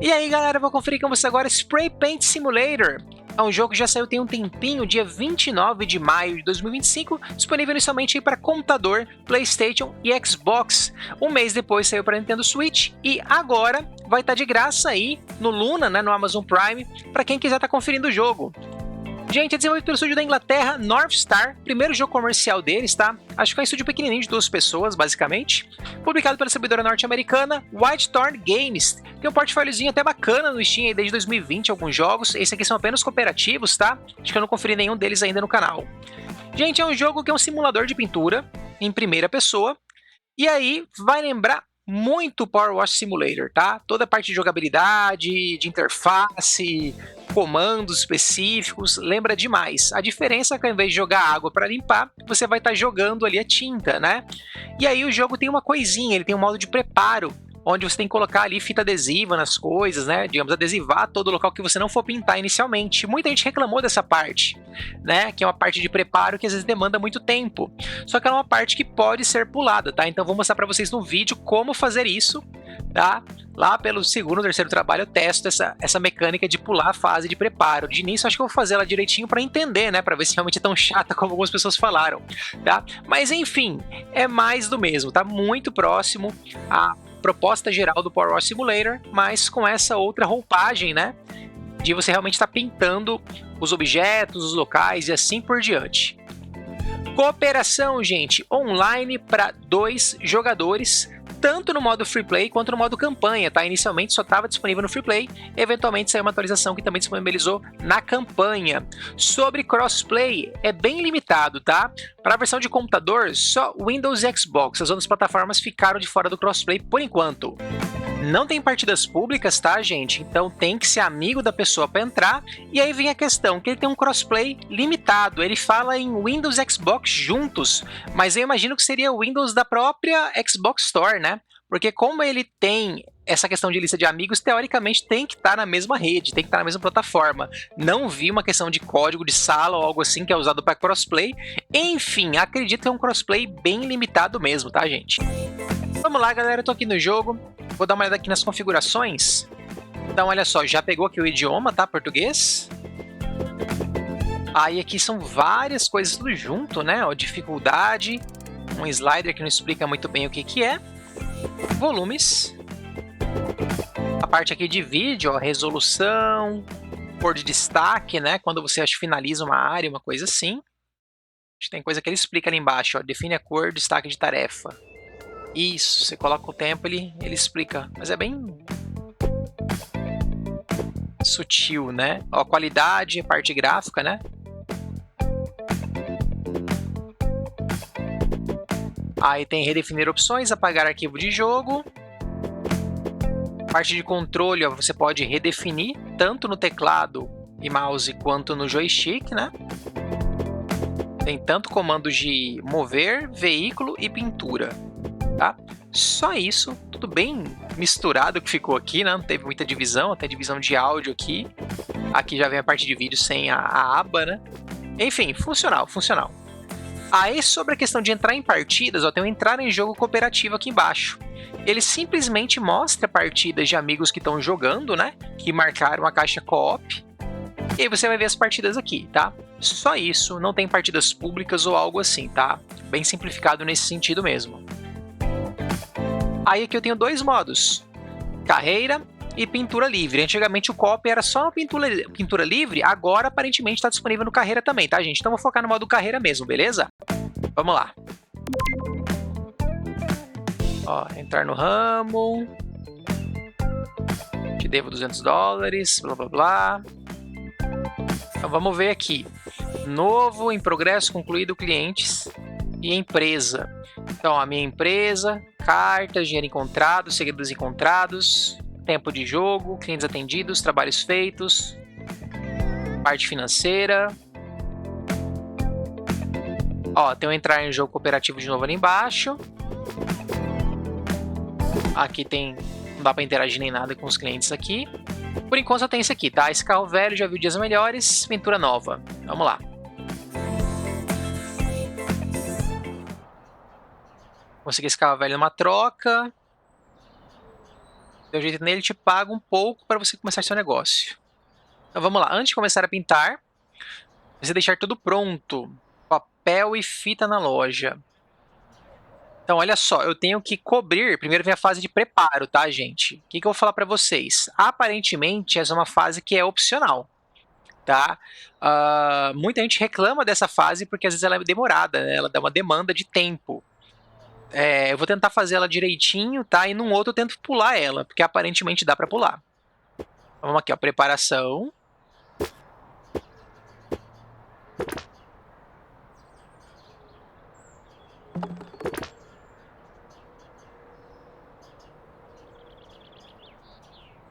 E aí galera, vou conferir com você agora Spray Paint Simulator. É um jogo que já saiu tem um tempinho, dia 29 de maio de 2025, disponível inicialmente para computador, PlayStation e Xbox. Um mês depois saiu para Nintendo Switch e agora vai estar de graça aí no Luna, né, no Amazon Prime, para quem quiser estar conferindo o jogo. Gente, é desenvolvido pelo estúdio da Inglaterra, North Star, primeiro jogo comercial deles, tá? Acho que é um estúdio pequenininho de 2 pessoas, basicamente. Publicado pela distribuidora norte-americana Whitethorn Games. Tem um portfóliozinho até bacana no Steam aí desde 2020, alguns jogos. Esses aqui são apenas cooperativos, tá? Acho que eu não conferi nenhum deles ainda no canal. Gente, é um jogo que é um simulador de pintura, em primeira pessoa. E aí, vai lembrar muito Power Wash Simulator, tá? Toda a parte de jogabilidade, de interface, comandos específicos, lembra demais. A diferença é que ao invés de jogar água para limpar, você vai estar jogando ali a tinta, né? E aí o jogo tem uma coisinha, ele tem um modo de preparo, onde você tem que colocar ali fita adesiva nas coisas, né? Digamos, adesivar todo o local que você não for pintar inicialmente. Muita gente reclamou dessa parte, né? Que é uma parte de preparo que às vezes demanda muito tempo. Só que é uma parte que pode ser pulada, tá? Então vou mostrar para vocês no vídeo como fazer isso, tá? Lá pelo segundo ou terceiro trabalho eu testo essa mecânica de pular a fase de preparo. De início acho que eu vou fazer ela direitinho para entender, né? Para ver se realmente é tão chata como algumas pessoas falaram, tá? Mas enfim, é mais do mesmo, tá? Muito próximo a proposta geral do Power Wash Simulator, mas com essa outra roupagem, né? De você realmente estar pintando os objetos, os locais e assim por diante. Cooperação, gente, online para 2 jogadores, tanto no modo Free Play quanto no modo campanha, tá? Inicialmente só estava disponível no Free Play, eventualmente saiu uma atualização que também disponibilizou na campanha. Sobre crossplay, é bem limitado, tá? Para a versão de computador, só Windows e Xbox, as outras plataformas ficaram de fora do crossplay por enquanto. Não tem partidas públicas, tá, gente? Então tem que ser amigo da pessoa para entrar. E aí vem a questão, que ele tem um crossplay limitado. Ele fala em Windows e Xbox juntos, mas eu imagino que seria o Windows da própria Xbox Store, né? Porque como ele tem essa questão de lista de amigos, teoricamente tem que estar na mesma rede, tem que estar na mesma plataforma. Não vi uma questão de código de sala ou algo assim que é usado para crossplay. Enfim, acredito que é um crossplay bem limitado mesmo, tá, gente? Vamos lá, galera, eu tô aqui no jogo. Vou dar uma olhada aqui nas configurações. Então, olha só, já pegou aqui o idioma, tá? Português. Aí aqui são várias coisas tudo junto, né? Ó, dificuldade, um slider que não explica muito bem o que que é. Volumes. A parte aqui de vídeo, ó, resolução, cor de destaque, né? Quando você acho, finaliza uma área, uma coisa assim. Tem coisa que ele explica ali embaixo, ó. Define a cor, destaque de tarefa. Isso, você coloca o tempo, ele explica, mas é bem sutil, né? Ó, qualidade, parte gráfica, né? Aí tem redefinir opções, apagar arquivo de jogo. Parte de controle, ó, você pode redefinir tanto no teclado e mouse quanto no joystick, né? Tem tanto comandos de mover, veículo e pintura. Tá? Só isso, tudo bem misturado que ficou aqui, né? Não teve muita divisão, até divisão de áudio aqui. Aqui já vem a parte de vídeo sem a aba, né? Enfim, funcional, funcional. Aí sobre a questão de entrar em partidas, ó, tem um entrar em jogo cooperativo aqui embaixo. Ele simplesmente mostra partidas de amigos que estão jogando, né? Que marcaram a caixa co-op. E aí você vai ver as partidas aqui, tá? Só isso, não tem partidas públicas ou algo assim, tá? Bem simplificado nesse sentido mesmo. Aí aqui eu tenho 2 modos, carreira e pintura livre. Antigamente o co-op era só pintura livre, agora aparentemente está disponível no carreira também, tá, gente? Então vou focar no modo carreira mesmo, beleza? Vamos lá. Ó, entrar no ramo. Te devo $200, blá blá blá. Então vamos ver aqui. Novo, em progresso, concluído, clientes e empresa. Então, a minha empresa, cartas, dinheiro encontrado, segredos encontrados, tempo de jogo, clientes atendidos, trabalhos feitos, parte financeira. Ó, tem um entrar em jogo cooperativo de novo ali embaixo. Aqui tem, não dá para interagir nem nada com os clientes aqui. Por enquanto só tem esse aqui, tá? Esse carro velho já viu dias melhores, pintura nova. Vamos lá. Consegui esse carro velho numa troca. Deu jeito nele, te paga um pouco para você começar seu negócio. Então vamos lá, antes de começar a pintar, você deixar tudo pronto. Papel e fita na loja. Então, olha só, eu tenho que cobrir. Primeiro vem a fase de preparo, tá, gente? O que eu vou falar para vocês? Aparentemente, essa é uma fase que é opcional, tá? Muita gente reclama dessa fase porque às vezes ela é demorada, né? Ela dá uma demanda de tempo. Eu vou tentar fazer ela direitinho, tá? E num outro eu tento pular ela, porque aparentemente dá para pular. Então, vamos aqui, ó, preparação.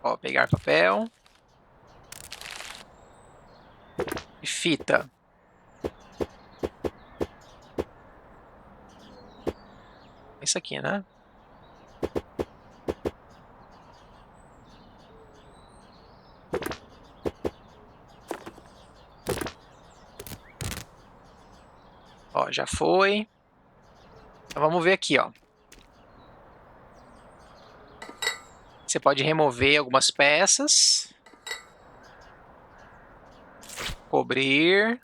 Ó, pegar papel. E fita. Isso aqui, né? Ó, já foi. Então, vamos ver aqui, ó. Você pode remover algumas peças. Cobrir.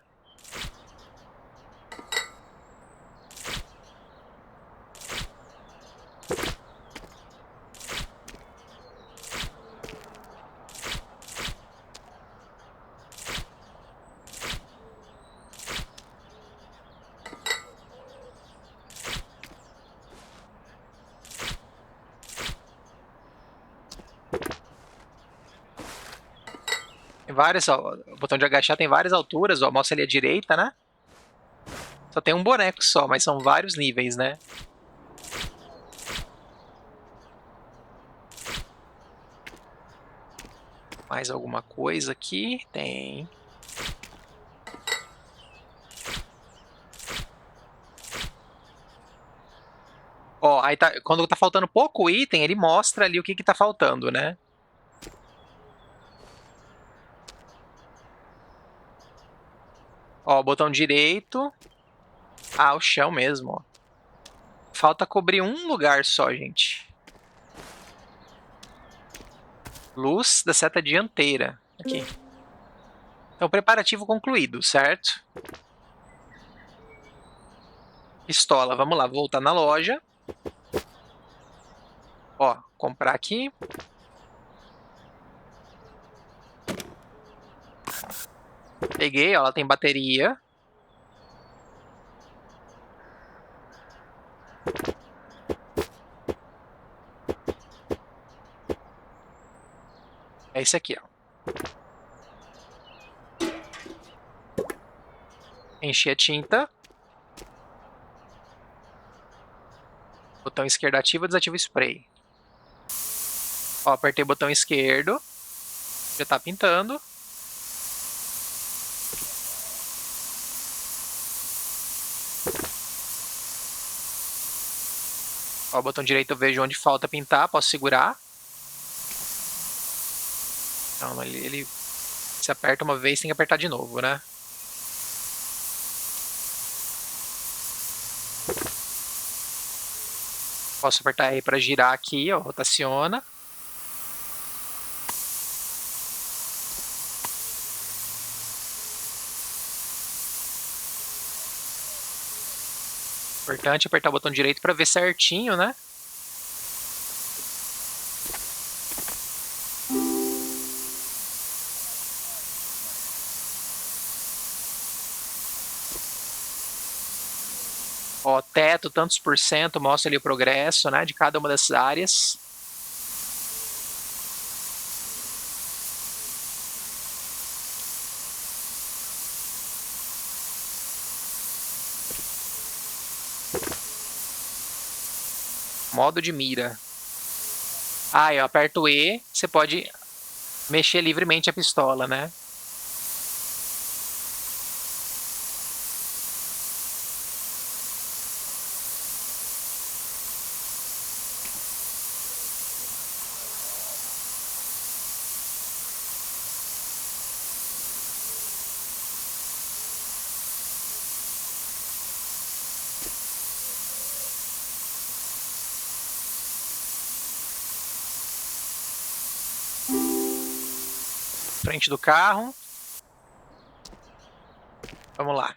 Tem várias, ó, o botão de agachar tem várias alturas, ó, mostra ali à direita, né? Só tem um boneco só, mas são vários níveis, né? Mais alguma coisa aqui? Tem. Ó, aí tá, quando tá faltando pouco item, ele mostra ali o que tá faltando, né? Ó, botão direito. Ah, o chão mesmo, ó. Falta cobrir um lugar só, gente. Luz da seta dianteira. Aqui. Então, preparativo concluído, certo? Pistola, vamos lá, voltar na loja. Ó, comprar aqui. Peguei, ó, ela tem bateria. É esse aqui, ó. Enchi a tinta. Botão esquerdo ativa, desativa o spray. Ó, apertei o botão esquerdo. Já tá pintando. Ó, o botão direito eu vejo onde falta pintar, posso segurar. Então, ele se aperta uma vez, tem que apertar de novo, né? Posso apertar R para girar aqui, ó, rotaciona. Importante apertar o botão direito para ver certinho, né? Ó, teto, tantos por cento, mostra ali o progresso, né, de cada uma dessas áreas. Modo de mira. Ah, eu aperto E, você pode mexer livremente a pistola, né? Frente do carro. Vamos lá.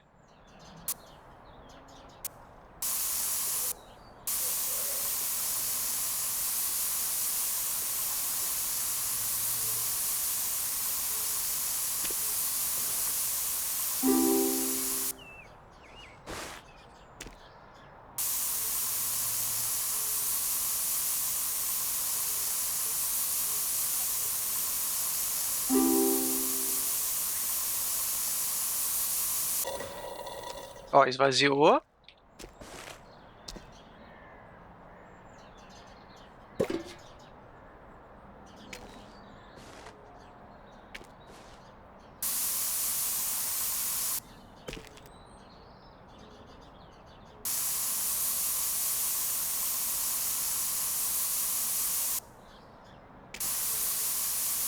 Ó, esvaziou.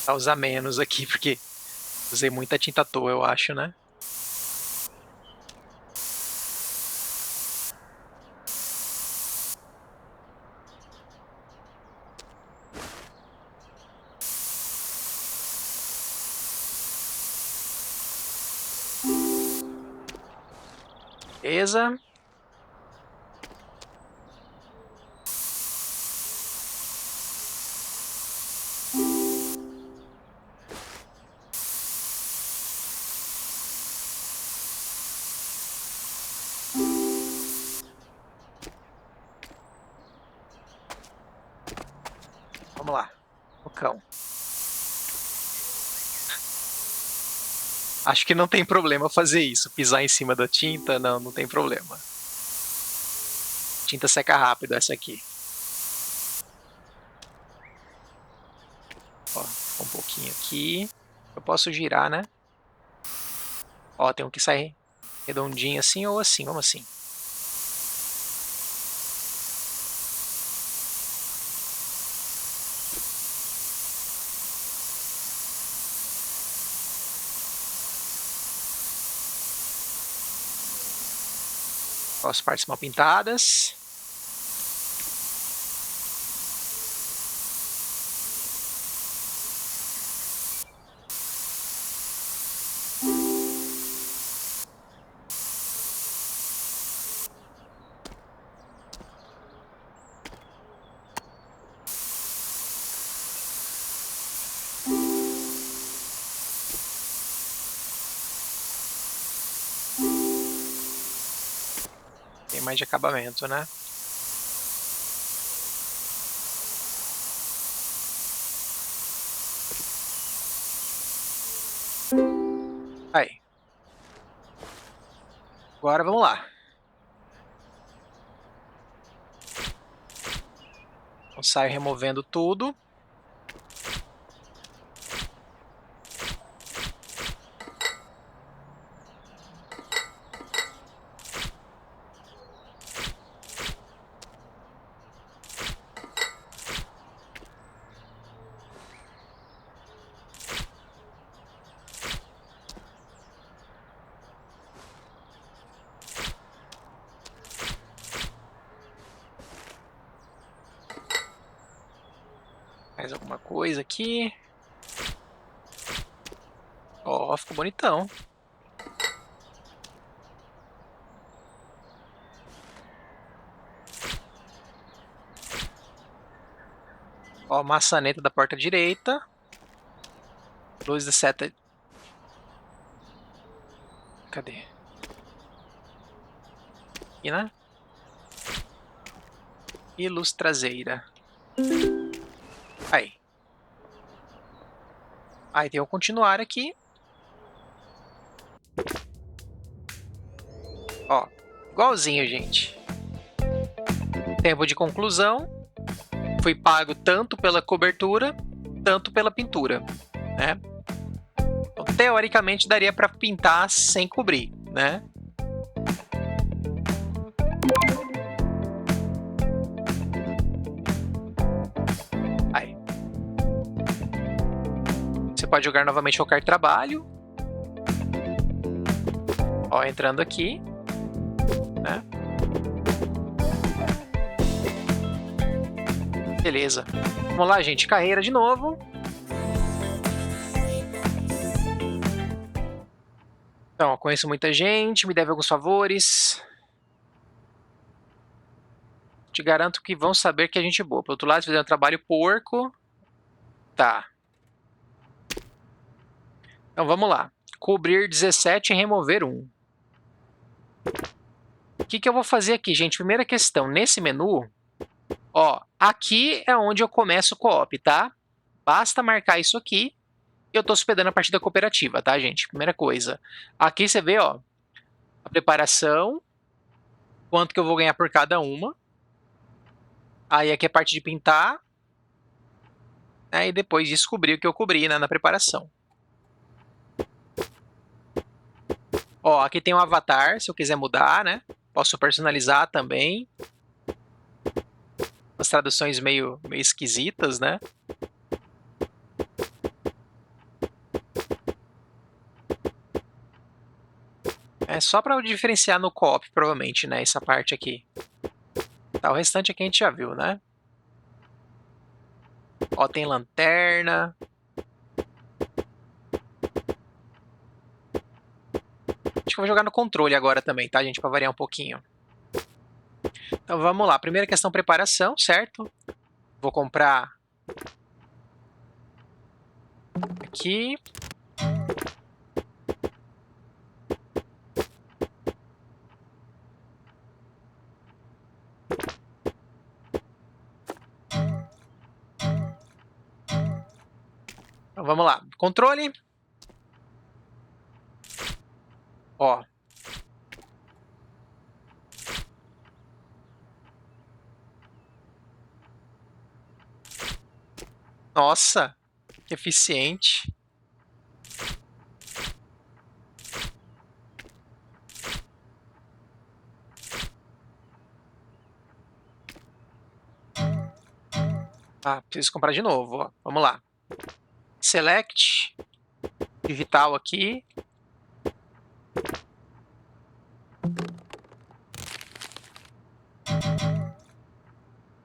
Vou usar menos aqui, porque usei muita tinta à toa, eu acho, né? Beleza. Vamos lá. O cão. Acho que não tem problema fazer isso. Pisar em cima da tinta, não tem problema. Tinta seca rápido essa aqui. Ó, um pouquinho aqui. Eu posso girar, né? Ó, tem um que sai redondinho assim ou assim. Vamos assim. Ó, as partes mal pintadas. Tem mais de acabamento, né? Aí. Agora vamos lá. Então, saio removendo tudo. Mais alguma coisa aqui. Ó, ficou bonitão. Ó, maçaneta da porta direita. Luz da seta. Cadê? Aqui, né? E luz traseira. Aí. Aí tem o continuar aqui. Ó, igualzinho, gente. Tempo de conclusão. Fui pago tanto pela cobertura, tanto pela pintura, né? Então, teoricamente, daria para pintar sem cobrir, né? Aí. Você pode jogar novamente qualquer trabalho. Ó, entrando aqui, né? Beleza. Vamos lá, gente. Carreira de novo. Então, ó, conheço muita gente, me deve alguns favores. Te garanto que vão saber que é gente boa. Por outro lado, se fizer um trabalho porco... Tá. Então, vamos lá. Cobrir 17 e remover 1. O que eu vou fazer aqui, gente? Primeira questão. Nesse menu, ó, aqui é onde eu começo o co-op, tá? Basta marcar isso aqui e eu tô hospedando a partida cooperativa, tá, gente? Primeira coisa. Aqui você vê, ó, a preparação, quanto que eu vou ganhar por cada uma. Aí aqui é a parte de pintar. Né, e depois descobrir o que eu cobri, né, na preparação. Ó, aqui tem um avatar, se eu quiser mudar, né? Posso personalizar também. As traduções meio esquisitas, né? É só para diferenciar no co-op, provavelmente, né? Essa parte aqui. Tá, o restante aqui a gente já viu, né? Ó, tem lanterna. Acho que eu vou jogar no controle agora também, tá, gente? Pra variar um pouquinho. Então vamos lá. Primeira questão, preparação, certo? Vou comprar aqui. Então vamos lá. Controle. Ó. Nossa, que eficiente. Ah, preciso comprar de novo, ó. Vamos lá. Select. Vital aqui.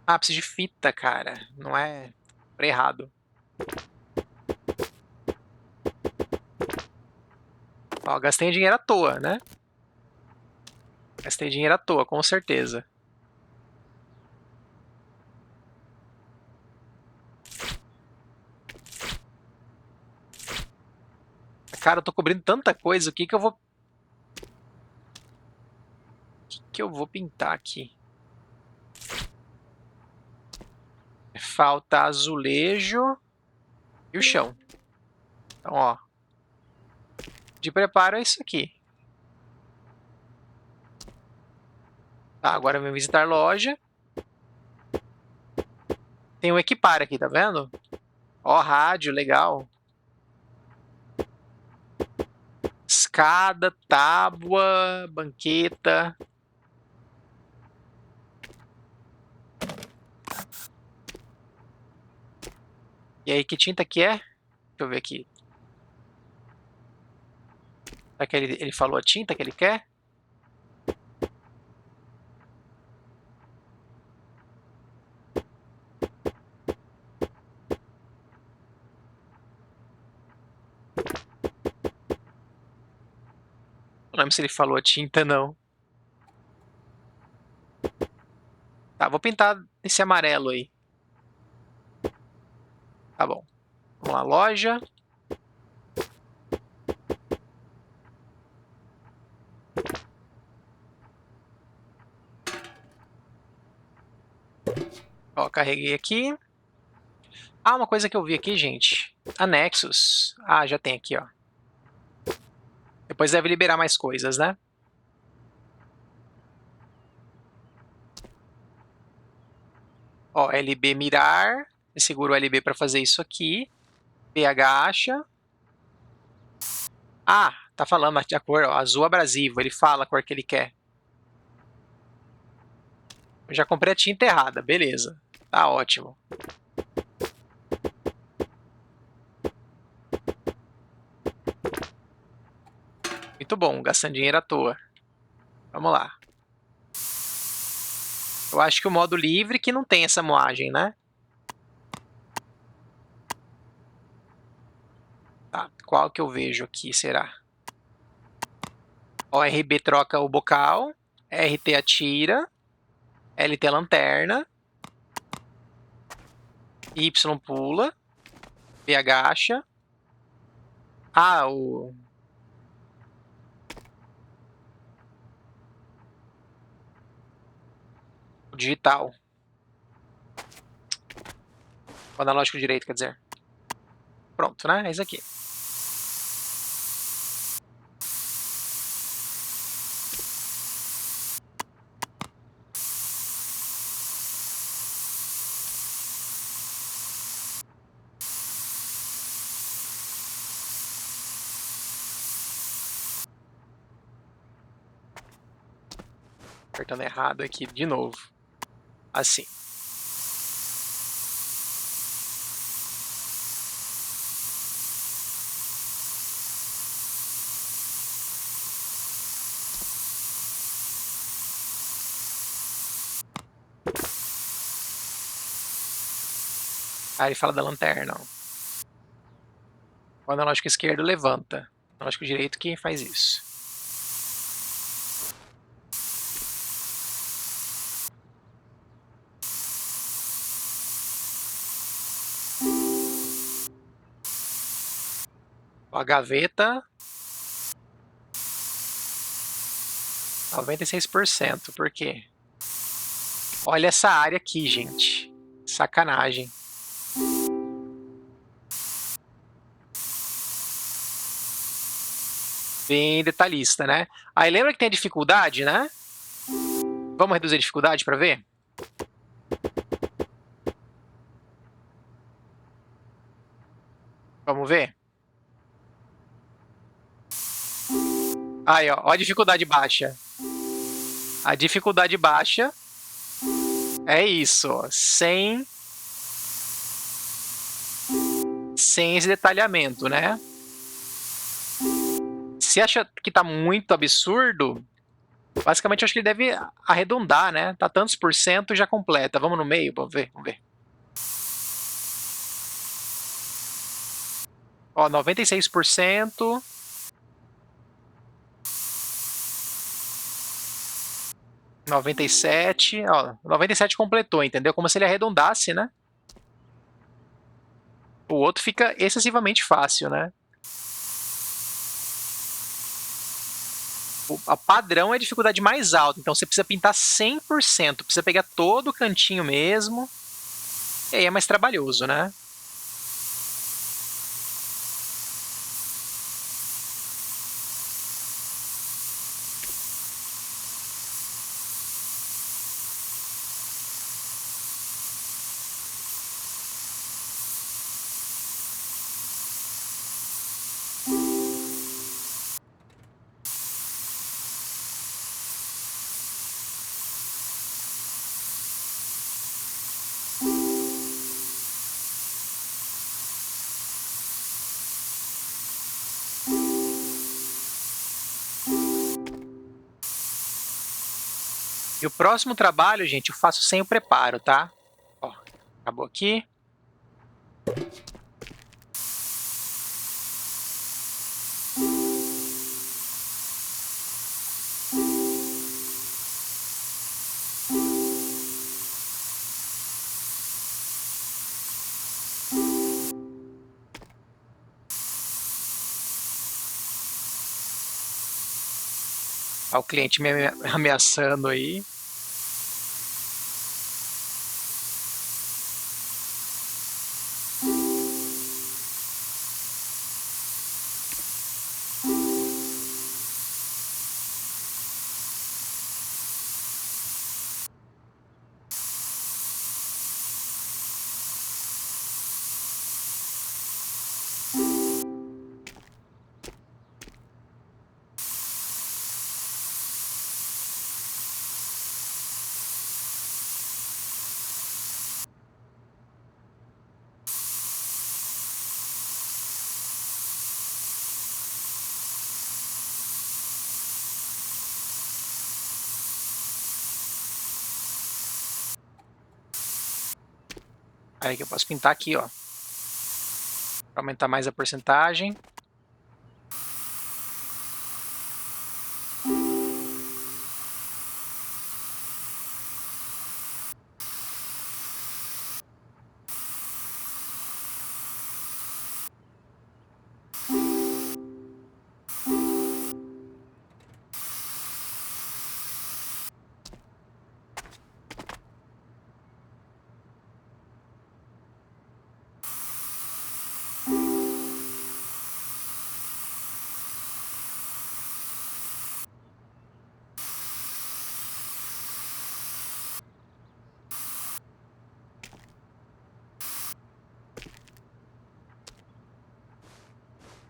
Ah, preciso de fita, cara. Não é... Comprei errado. Ó, gastei dinheiro à toa, né? Gastei dinheiro à toa, com certeza. Cara, eu tô cobrindo tanta coisa. O que eu vou... O que eu vou pintar aqui? Falta azulejo e o chão. Então, ó. De preparo é isso aqui. Tá, agora vem visitar loja. Tem um equipar aqui, tá vendo? Ó, rádio, legal. Escada, tábua, banqueta. E aí, que tinta que é? Deixa eu ver aqui. Será que ele falou a tinta que ele quer? Não lembro se ele falou a tinta, não. Tá, vou pintar esse amarelo aí. Tá bom. Vamos lá, loja. Ó, carreguei aqui. Ah, uma coisa que eu vi aqui, gente. Anexos. Ah, já tem aqui, ó. Depois deve liberar mais coisas, né? Ó, LB mirar. Segura o LB para fazer isso aqui. PH acha. Ah, tá falando a cor, ó, azul abrasivo. Ele fala a cor que ele quer. Eu já comprei a tinta errada, beleza. Tá ótimo. Muito bom, gastando dinheiro à toa. Vamos lá. Eu acho que o modo livre que não tem essa moagem, né? Tá, qual que eu vejo aqui, será? Ó, RB troca o bocal, RT atira, LT lanterna, Y pula, V agacha. Ah, o digital. O analógico direito, quer dizer. Pronto, né? É isso aqui. Apertando errado aqui de novo. Assim. Aí ele fala da lanterna. Ó. O analógico esquerdo levanta. O analógico direito que faz isso. A gaveta, 96%. Por quê? Olha essa área aqui, gente. Sacanagem. Bem detalhista, né? Aí lembra que tem a dificuldade, né? Vamos reduzir a dificuldade para ver? Vamos ver? Aí, ó a dificuldade baixa. A dificuldade baixa é isso, ó, sem esse detalhamento, né? Se acha que tá muito absurdo, basicamente eu acho que ele deve arredondar, né? Tá tantos por cento, já completa. Vamos no meio, vamos ver, vamos ver. Ó, 96%. 97, ó, 97 completou, entendeu? Como se ele arredondasse, né? O outro fica excessivamente fácil, né? A padrão é a dificuldade mais alta, então você precisa pintar 100%, precisa pegar todo o cantinho mesmo, e aí é mais trabalhoso, né? E o próximo trabalho, gente, eu faço sem o preparo, tá? Ó, acabou aqui. Ó, o cliente me ameaçando aí. Aí que eu posso pintar aqui, ó. Pra aumentar mais a porcentagem.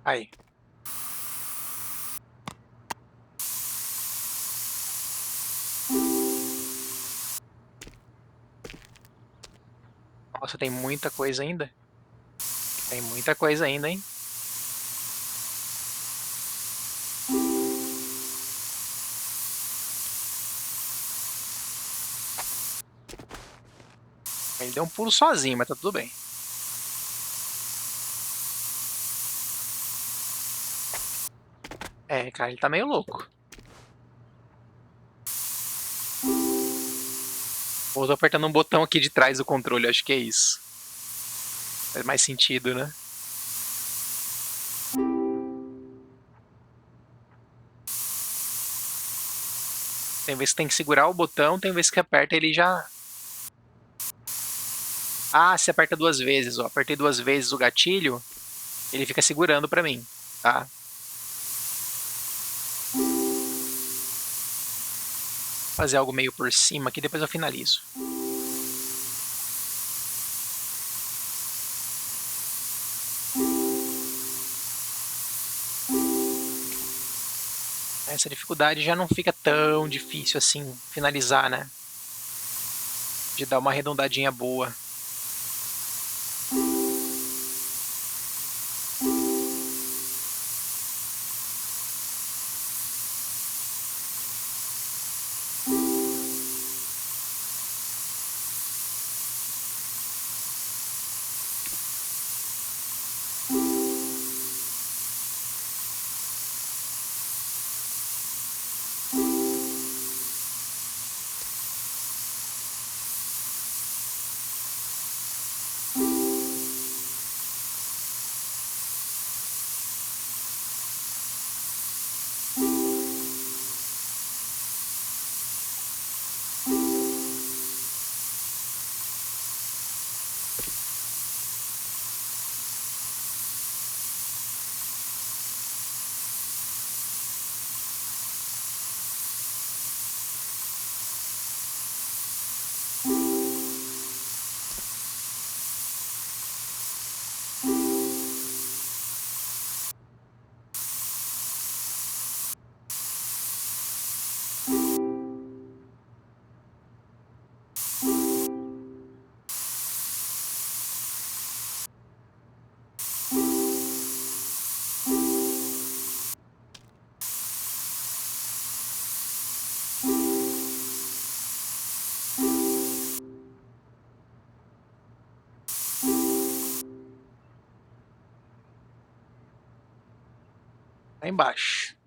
Aí. Nossa, tem muita coisa ainda. Tem muita coisa ainda, hein? Ele deu um pulo sozinho, mas tá tudo bem. É, cara, ele tá meio louco. Ou eu tô apertando um botão aqui de trás do controle, acho que é isso. Faz mais sentido, né? Tem vezes que tem que segurar o botão, tem vezes que aperta ele já... Ah, você aperta duas vezes, ó. Apertei duas vezes o gatilho, ele fica segurando pra mim, tá? Fazer algo meio por cima aqui, depois eu finalizo. Essa dificuldade já não fica tão difícil assim finalizar, né? De dar uma arredondadinha boa. Lá embaixo.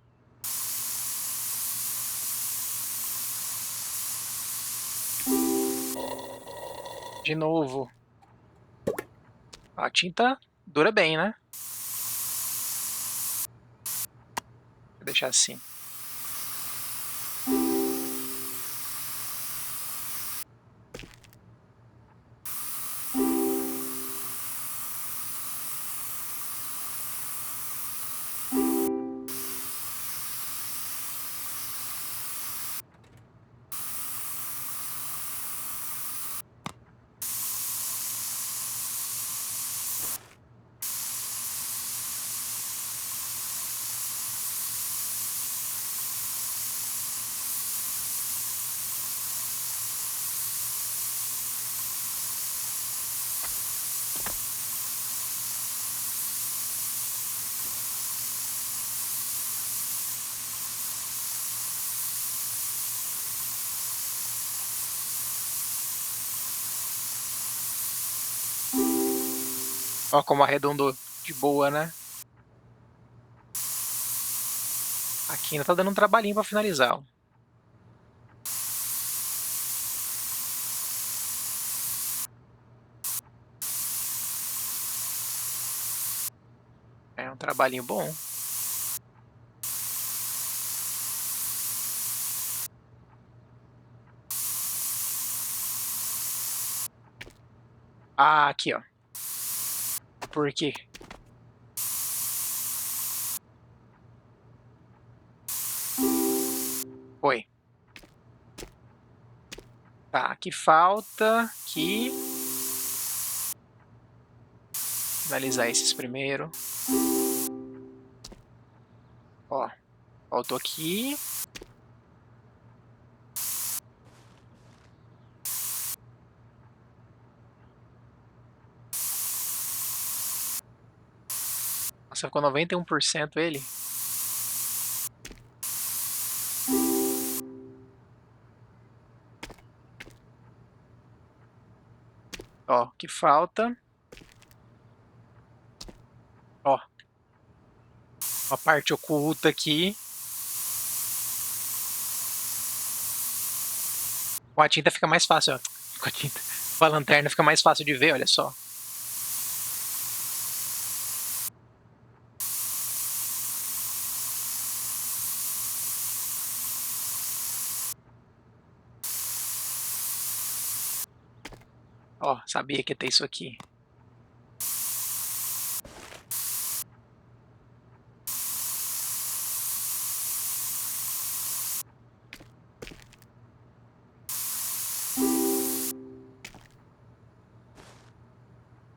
De novo. A tinta dura bem, né? Vou deixar assim. Ó como arredondou de boa, né? Aqui ainda tá dando um trabalhinho pra finalizar, ó. É um trabalhinho bom. Ah, aqui, ó. Por quê? Foi. Tá, aqui falta aqui. Finalizar esses primeiro. Ó, faltou aqui. Nossa, ficou 91% ele. Ó, que falta. Ó, uma parte oculta aqui. Com a tinta fica mais fácil, ó. Com a tinta. Com a lanterna fica mais fácil de ver, olha só. Ó, sabia que ia ter isso aqui.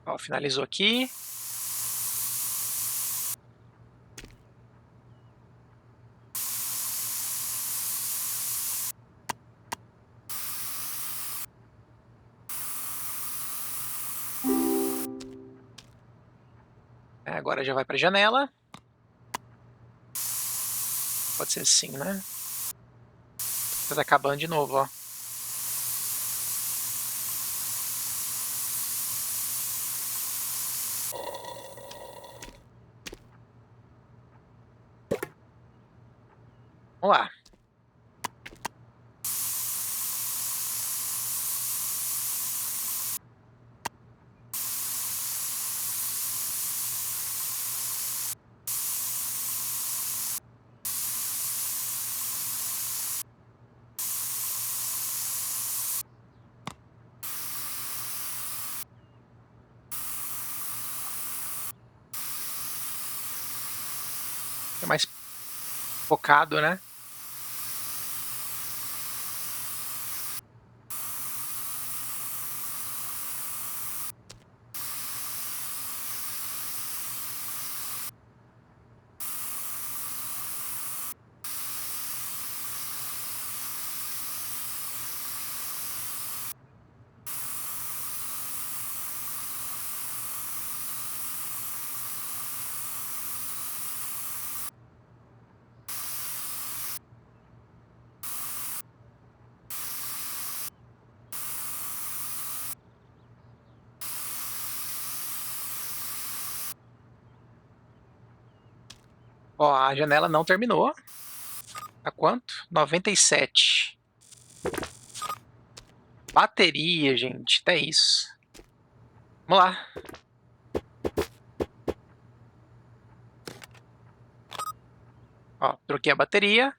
Ó, finalizou aqui. Agora já vai para a janela. Pode ser assim, né? Tá acabando de novo, ó. Vamos lá. É mais focado, né? Ó, a janela não terminou. A quanto? 97. Bateria, gente. Até isso. Vamos lá. Ó, troquei a bateria.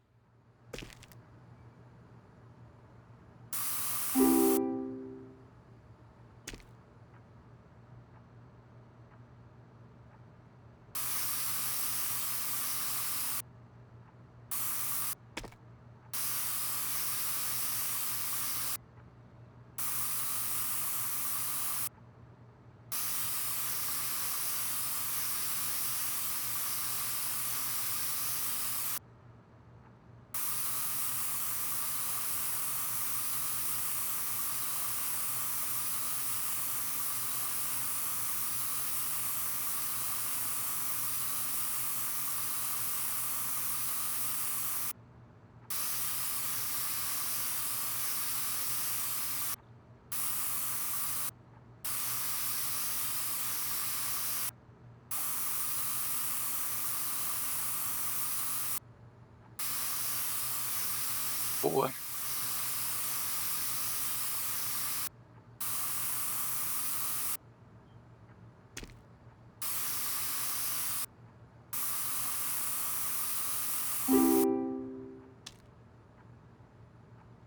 Boa.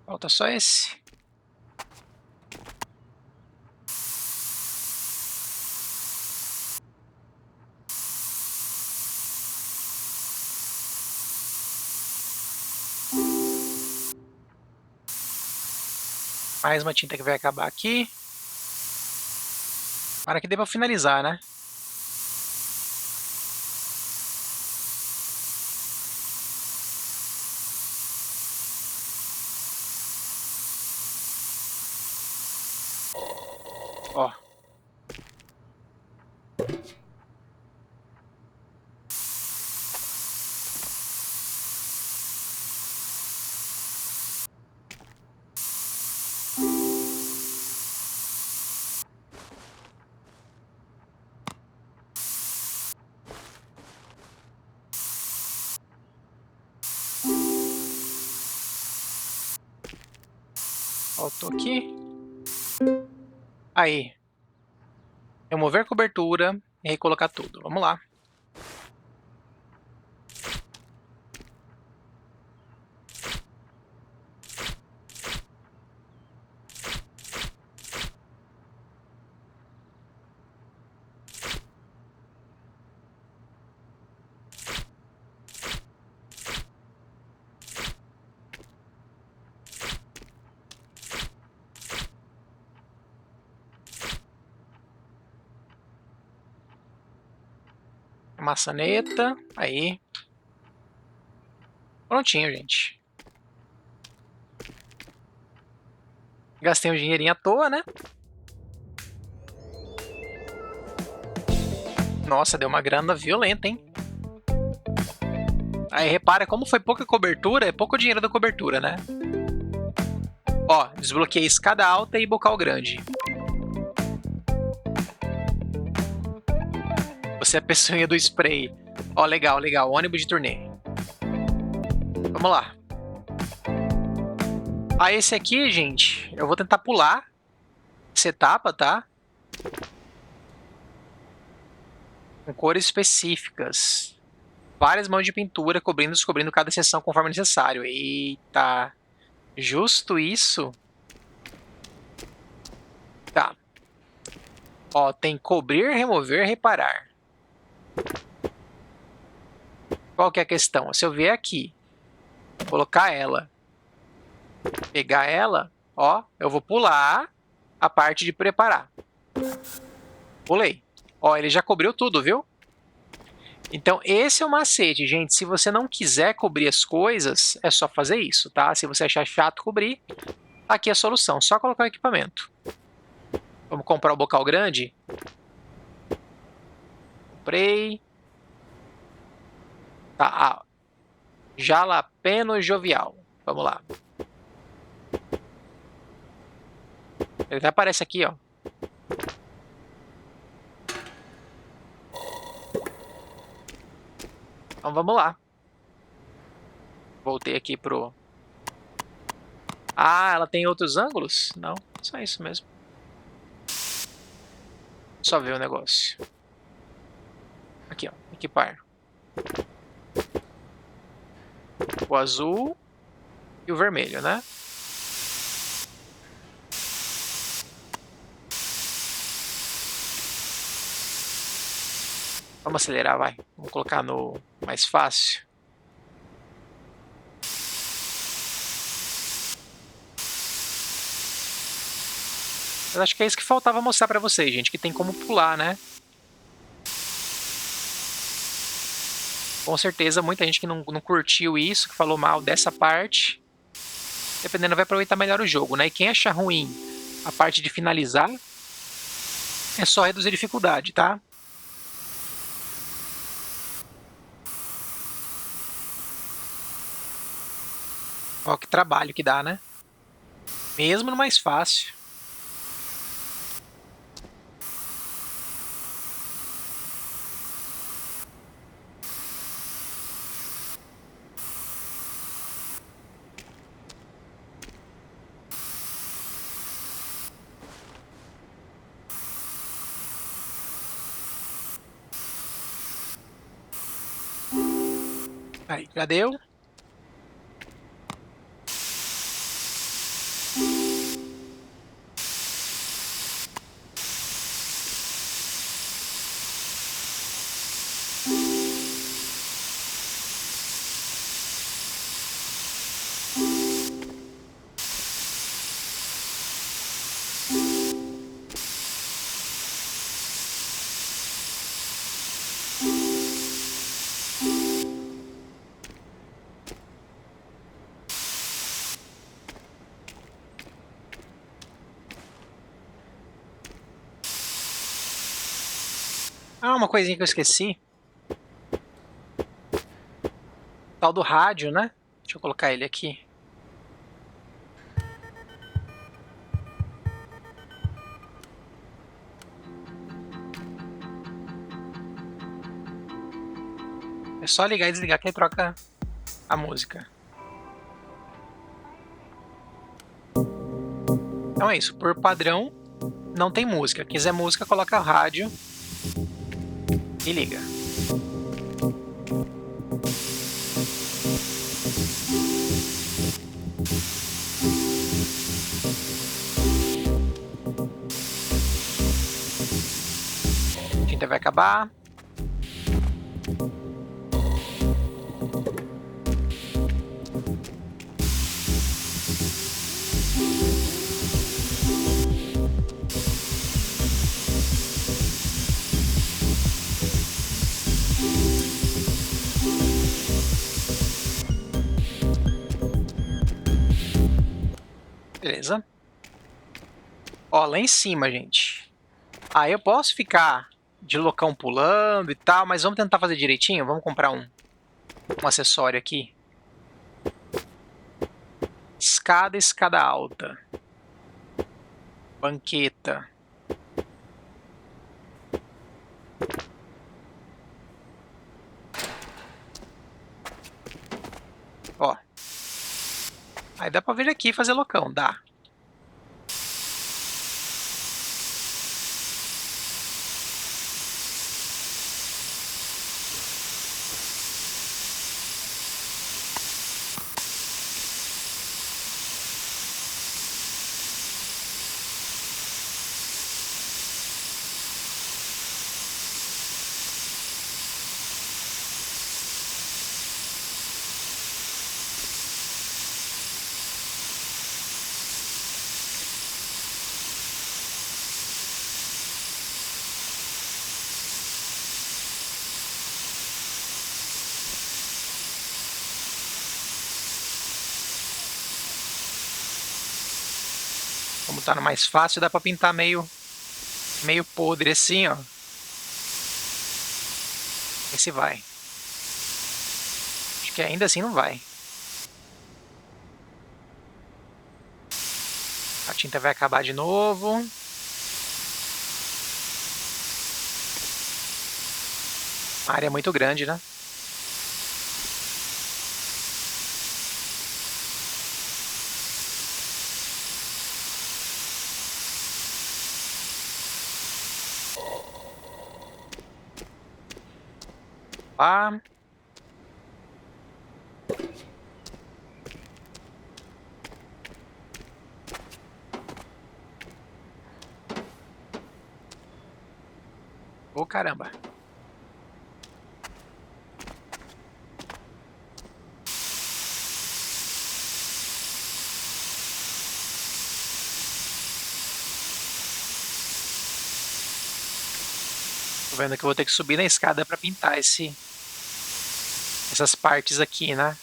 Falta só esse. Mais uma tinta que vai acabar aqui. Para que dê pra finalizar, né? Faltou aqui. Aí. Remover cobertura e recolocar tudo. Vamos lá. Maçaneta. Aí. Prontinho, gente. Gastei um dinheirinho à toa, né? Nossa, deu uma grana violenta, hein? Aí repara como foi pouca cobertura, é pouco dinheiro da cobertura, né? Ó, desbloqueei escada alta e bocal grande. Você é a pessoinha do spray. Ó, legal, legal. Ônibus de turnê. Vamos lá. Ah, esse aqui, gente, eu vou tentar pular essa etapa, tá? Com cores específicas. Várias mãos de pintura descobrindo cada seção conforme necessário. Eita. Justo isso? Tá. Ó, tem cobrir, remover, reparar. Qual que é a questão? Se eu vier aqui, colocar ela, pegar ela, ó, eu vou pular a parte de preparar. Pulei. Ó, ele já cobriu tudo, viu? Então, esse é o macete, gente. Se você não quiser cobrir as coisas, é só fazer isso, tá? Se você achar chato cobrir, aqui é a solução. Só colocar o equipamento. Vamos comprar o bocal grande? Comprei. Tá, Jalapeno Jovial. Vamos lá. Ele até aparece aqui, ó. Então vamos lá. Voltei aqui pro... Ah, ela tem outros ângulos? Não, só isso mesmo. Só ver o negócio. Aqui, ó. Equipar. O azul e o vermelho, né? Vamos acelerar, vai. Vamos colocar no mais fácil. Eu acho que é isso que faltava mostrar pra vocês, gente, que tem como pular, né? Com certeza, muita gente que não curtiu isso, que falou mal dessa parte, dependendo, vai aproveitar melhor o jogo, né? E quem achar ruim a parte de finalizar, é só reduzir a dificuldade, tá? Ó, que trabalho que dá, né? Mesmo no mais fácil. Aí, já deu. Ah, uma coisinha que eu esqueci. Tal do rádio, né? Deixa eu colocar ele aqui. É só ligar e desligar que aí troca a música. Então é isso, por padrão não tem música. Quiser música, coloca a rádio e liga. A tinta vai acabar. Beleza. Ó, lá em cima, gente. Aí eu posso ficar de loucão pulando e tal, mas vamos tentar fazer direitinho? Vamos comprar um acessório aqui. Escada, escada alta. Banqueta. Ó. Aí dá pra vir aqui e fazer loucão, dá. Como tá no mais fácil, dá pra pintar meio podre assim, ó. Vê se vai. Acho que ainda assim não vai. A tinta vai acabar de novo. A área é muito grande, né? Lá. Ô, caramba. Tô vendo que eu vou ter que subir na escada pra pintar essas partes aqui, né?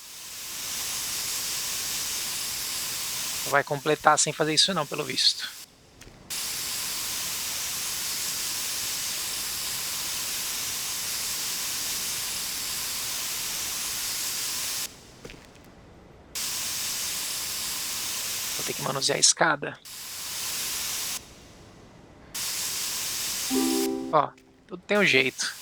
Não vai completar sem fazer isso não, pelo visto. Vou ter que manusear a escada. Ó, tudo tem um jeito.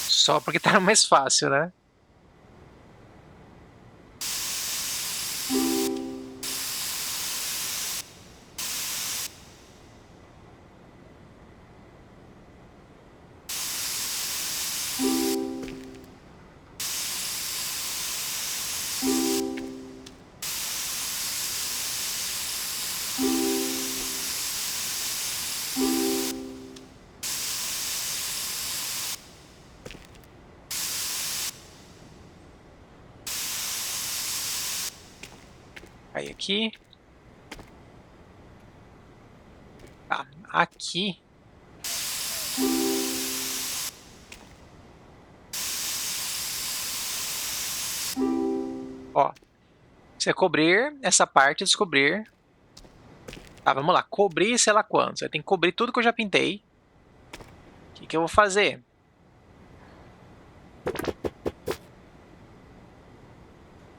Só porque tá mais fácil, né? Aí aqui. Tá, aqui. Ó, você cobrir essa parte, descobrir. Tá, vamos lá. Cobrir sei lá quanto. Você tem que cobrir tudo que eu já pintei. O que eu vou fazer?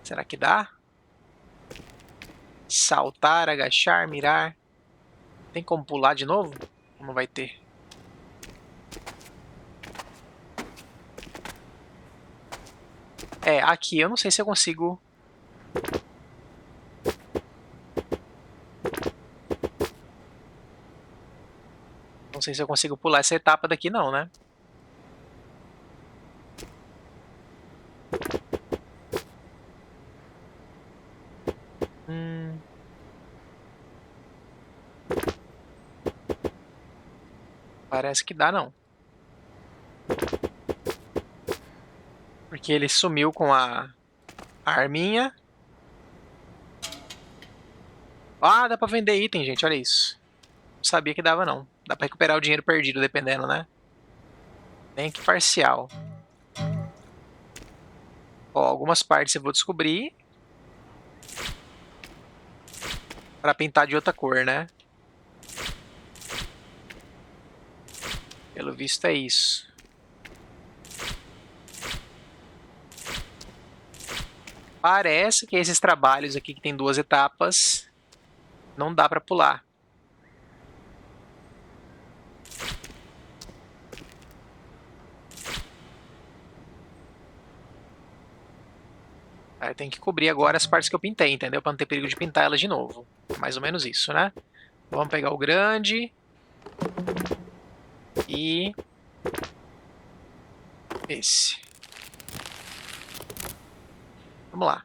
Será que dá? Saltar, agachar, mirar. Tem como pular de novo? Ou não vai ter? Aqui eu não sei se eu consigo... Não sei se eu consigo pular essa etapa daqui não, né? Hum... Parece que dá não. Porque ele sumiu com a arminha. Ah, dá pra vender item, gente, olha isso. Não sabia que dava não. Dá pra recuperar o dinheiro perdido, dependendo, né? Nem que parcial. Ó, algumas partes eu vou descobrir. Pra pintar de outra cor, né? Pelo visto é isso. Parece que esses trabalhos aqui que tem 2 etapas não dá pra pular. Aí tem que cobrir agora as partes que eu pintei, entendeu? Pra não ter perigo de pintar elas de novo. É mais ou menos isso, né? Vamos pegar o grande. E... esse. Vamos lá.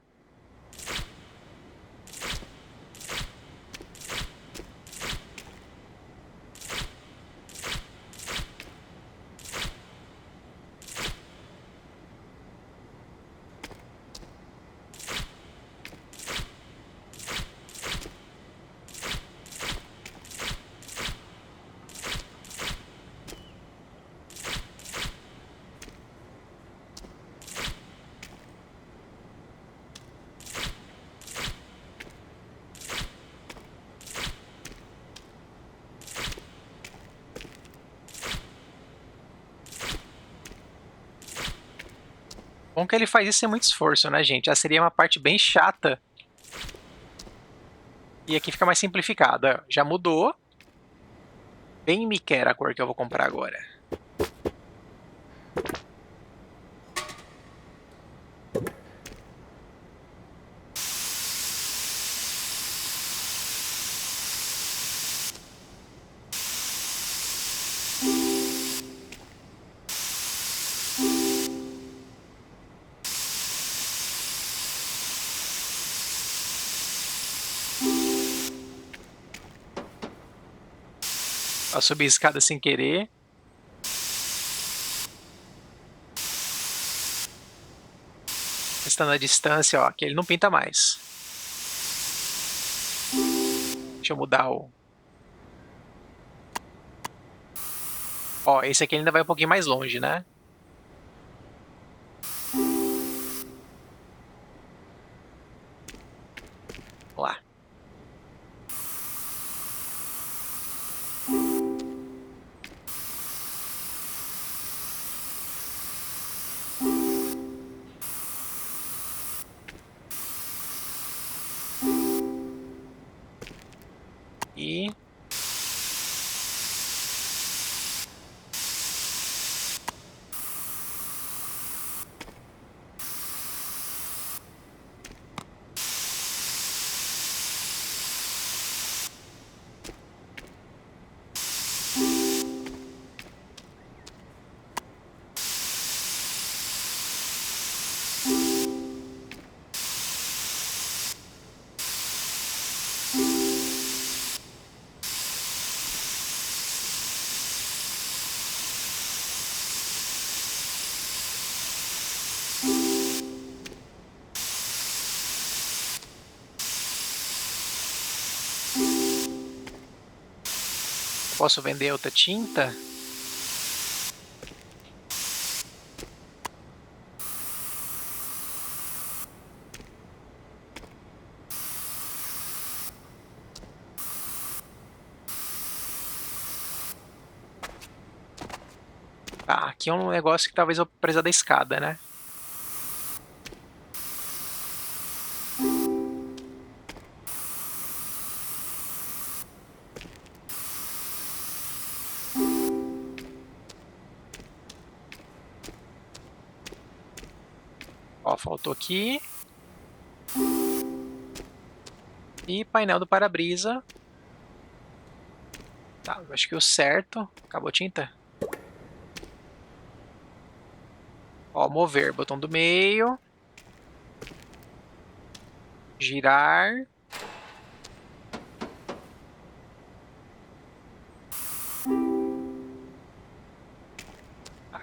Bom que ele faz isso sem muito esforço, né, gente? Já seria uma parte bem chata. E aqui fica mais simplificado. Já mudou. Bem me quer a cor que eu vou comprar agora. Eu subi a escada sem querer. Testando a distância, ó. Aqui ele não pinta mais. Deixa eu mudar o... Ó, esse aqui ainda vai um pouquinho mais longe, né? Vamos lá. E... posso vender outra tinta? Tá, aqui é um negócio que talvez eu precisar da escada, né? Ó, faltou aqui. E painel do para-brisa. Tá, eu acho que o certo. Acabou a tinta? Ó, mover, botão do meio. Girar.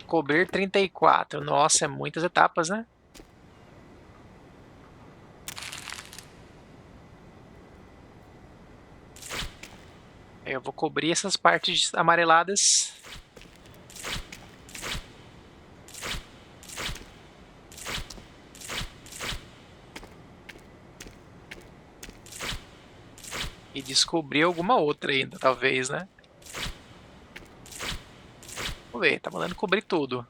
Cobrir 34. Nossa, é muitas etapas, né? Eu vou cobrir essas partes amareladas. E descobrir alguma outra ainda, talvez, né? Vamos ver, tá mandando cobrir tudo.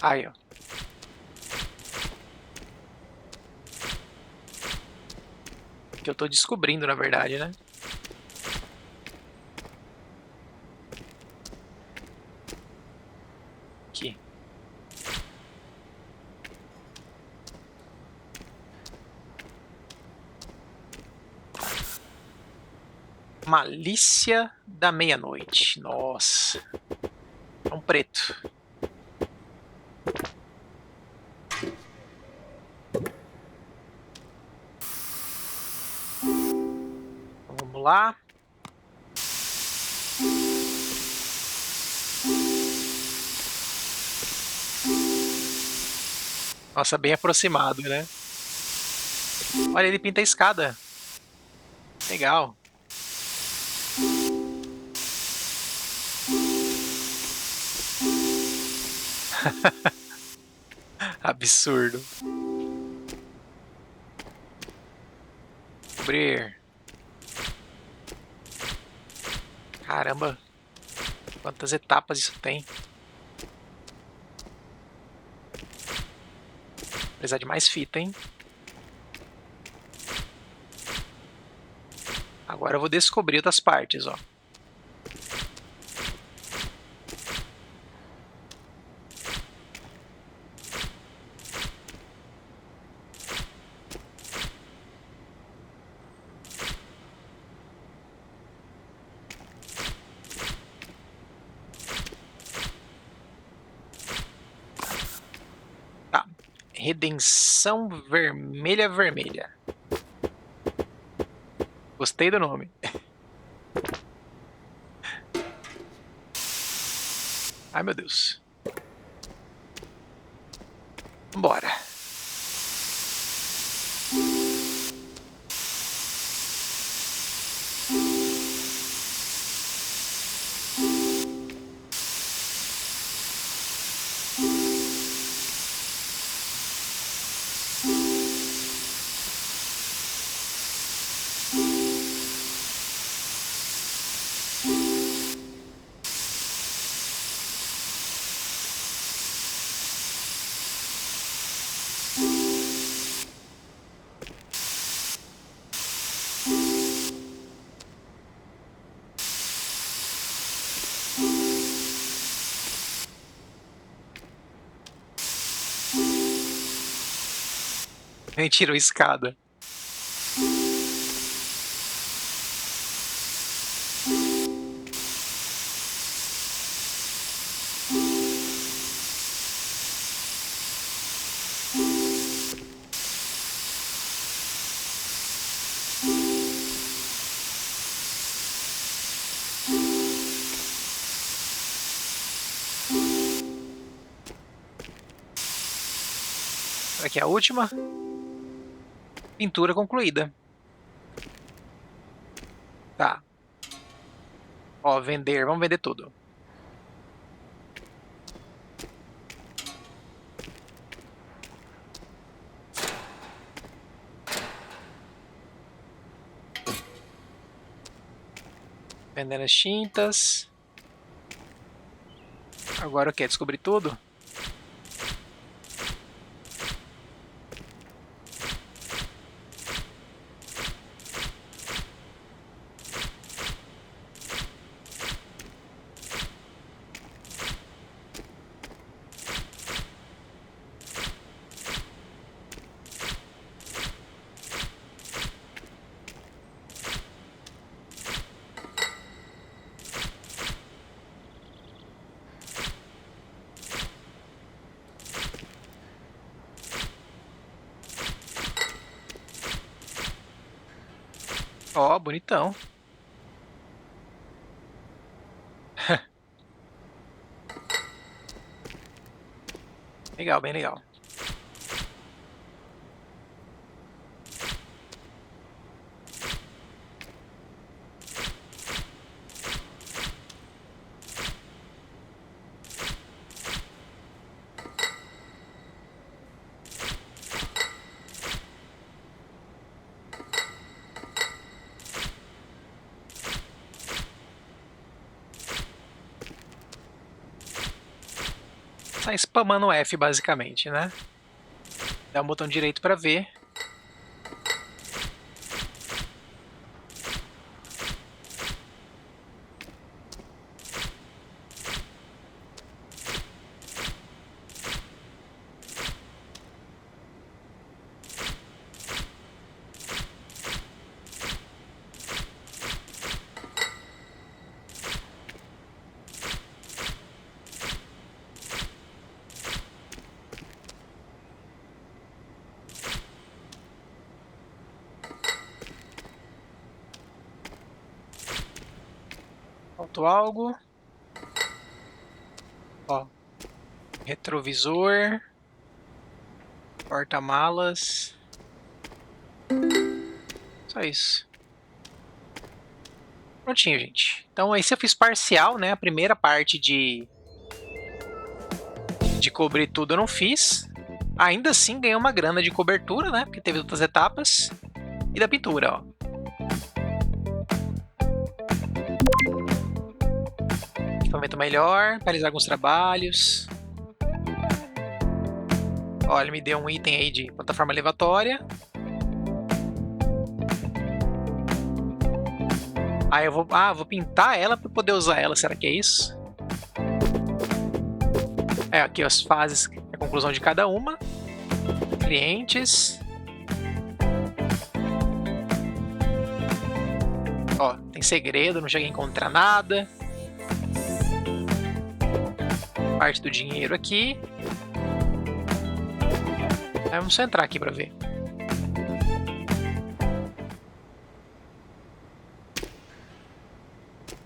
Aí, ó. Que eu tô descobrindo, na verdade, né? Aqui. Malícia da Meia-Noite. Nossa. É um preto. Então, vamos lá. Nossa, bem aproximado, né? Olha, ele pinta a escada. Legal. Absurdo. Cobrir. Caramba. Quantas etapas isso tem. Precisar de mais fita, hein? Agora eu vou descobrir outras partes, ó. Tá. Redenção Vermelha Vermelha. Gostei do nome. Ai, meu Deus. Vambora. A gente tirou a escada. Aqui é a última. Pintura concluída. Tá. Ó, vender. Vamos vender tudo. Vendendo as tintas. Agora o que? Descobrir tudo? Ó, bonitão. Legal, bem legal. Sai spamando o F, basicamente, né? Dá um botão direito para ver. Faltou algo. Ó, retrovisor. Porta-malas. Só isso. Prontinho, gente. Então, esse eu fiz parcial, né? A primeira parte de cobrir tudo eu não fiz. Ainda assim, ganhei uma grana de cobertura, né? Porque teve outras etapas. E da pintura, ó. Equipamento melhor, realizar alguns trabalhos. Ó, ele me deu um item aí de plataforma elevatória. Aí eu vou pintar ela para poder usar ela. Será que é isso? É, aqui as fases, a conclusão de cada uma. Clientes. Ó, tem segredo, não cheguei a encontrar nada. Parte do dinheiro aqui. Aí vamos só entrar aqui para ver.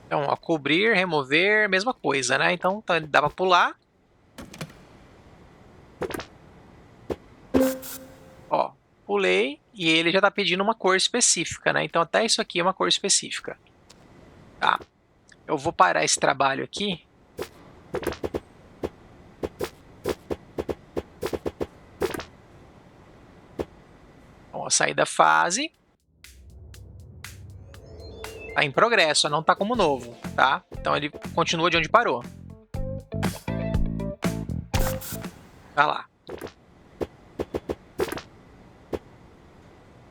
Então, ó, cobrir, remover, mesma coisa, né? Então, dá pra pular. Ó, pulei e ele já tá pedindo uma cor específica, né? Então, até isso aqui é uma cor específica. Tá. Eu vou parar esse trabalho aqui. Ó, sair da fase. Tá em progresso, não tá como novo, tá? Então ele continua de onde parou. Tá lá.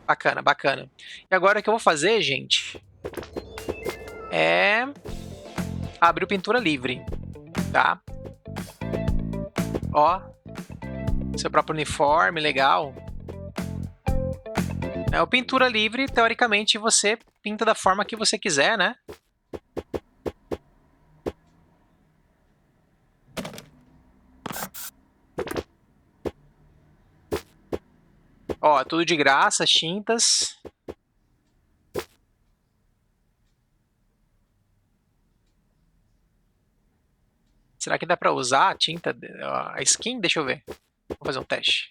Bacana, bacana. E agora o que eu vou fazer, gente, é abrir o pintura livre, tá? Ó, seu próprio uniforme, legal. É, o pintura livre, teoricamente, você pinta da forma que você quiser, né? Ó, tudo de graça, as tintas. Será que dá pra usar a tinta, a skin? Deixa eu ver. Vou fazer um teste.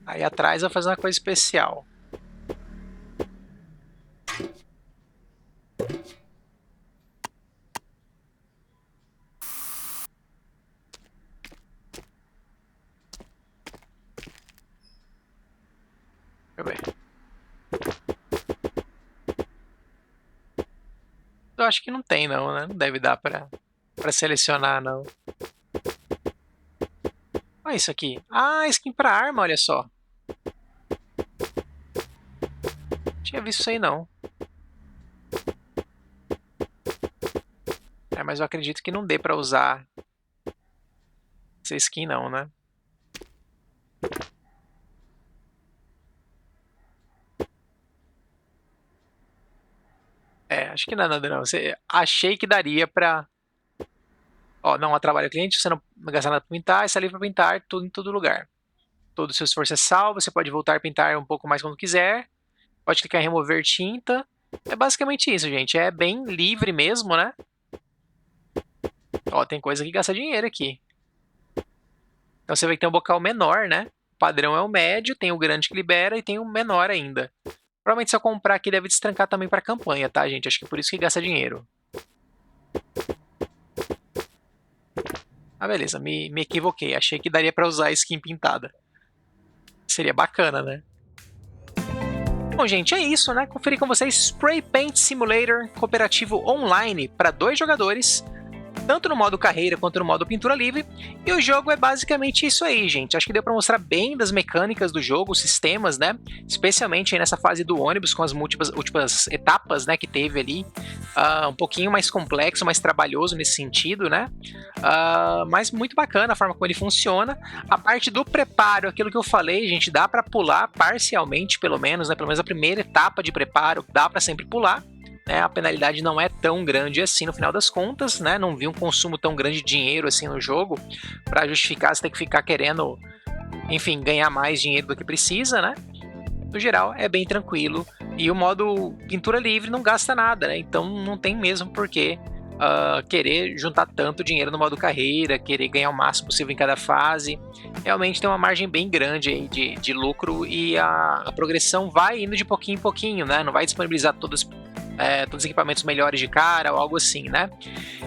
Aí atrás eu vou fazer uma coisa especial. Deixa eu ver. Eu acho que não tem não, né? Não deve dar pra selecionar, não. Olha isso aqui. Ah, skin pra arma, olha só. Não tinha visto isso aí, não. É, mas eu acredito que não dê pra usar essa skin, não, né? acho que não é nada não. Achei que daria pra... Ó, não atrapalha o cliente, você não gasta nada pra pintar, está livre pra pintar, tudo em todo lugar. Todo o seu esforço é salvo, você pode voltar a pintar um pouco mais quando quiser. Pode clicar em remover tinta. É basicamente isso, gente. É bem livre mesmo, né? Ó, tem coisa que gasta dinheiro aqui. Então você vai ter um bocal menor, né? O padrão é o médio, tem o grande que libera e tem o menor ainda. Provavelmente se eu comprar aqui deve destrancar também para campanha, tá, gente? Acho que é por isso que gasta dinheiro. Ah, beleza, me equivoquei. Achei que daria para usar a skin pintada. Seria bacana, né? Bom, gente, é isso, né? Conferi com vocês Spray Paint Simulator cooperativo online para 2 jogadores, tanto no modo carreira quanto no modo pintura livre, e o jogo é basicamente isso aí, gente. Acho que deu para mostrar bem das mecânicas do jogo, os sistemas, né? Especialmente aí nessa fase do ônibus, com as múltiplas etapas, né, que teve ali. Um pouquinho mais complexo, mais trabalhoso nesse sentido, né? Mas muito bacana a forma como ele funciona. A parte do preparo, aquilo que eu falei, gente, dá para pular parcialmente, pelo menos, né? Pelo menos a primeira etapa de preparo dá para sempre pular. A penalidade não é tão grande assim no final das contas, né? Não vi um consumo tão grande de dinheiro assim no jogo para justificar você ter que ficar querendo, enfim, ganhar mais dinheiro do que precisa, né? No geral, é bem tranquilo. E o modo pintura livre não gasta nada, né? Então não tem mesmo por que querer juntar tanto dinheiro no modo carreira, querer ganhar o máximo possível em cada fase. Realmente tem uma margem bem grande aí de lucro e a progressão vai indo de pouquinho em pouquinho, né? Não vai disponibilizar todos os equipamentos melhores de cara ou algo assim, né?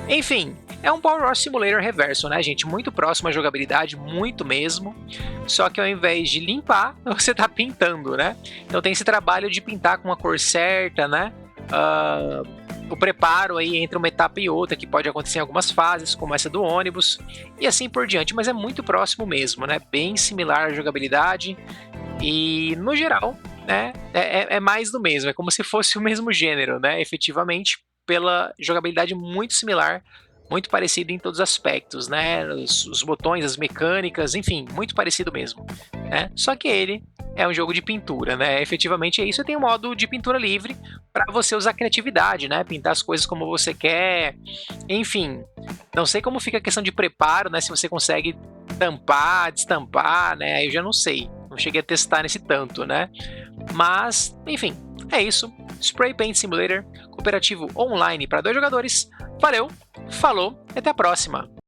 Enfim, é um Power Wash Simulator reverso, né, gente? Muito próximo à jogabilidade, muito mesmo. Só que ao invés de limpar, você tá pintando, né? Então tem esse trabalho de pintar com a cor certa, né? O preparo aí entre uma etapa e outra, que pode acontecer em algumas fases, como essa do ônibus, e assim por diante, mas é muito próximo mesmo, né? Bem similar à jogabilidade, e no geral, né, é mais do mesmo, é como se fosse o mesmo gênero, né? Efetivamente, pela jogabilidade muito similar, muito parecido em todos os aspectos, né? Os botões, as mecânicas, enfim, muito parecido mesmo, né? Só que ele é um jogo de pintura, né? Efetivamente é isso. Tem um modo de pintura livre para você usar criatividade, né? Pintar as coisas como você quer, enfim. Não sei como fica a questão de preparo, né? Se você consegue tampar, destampar, né? Aí eu já não sei. Não cheguei a testar nesse tanto, né? Mas, enfim, é isso. Spray Paint Simulator, cooperativo online para 2 jogadores. Valeu, falou e até a próxima!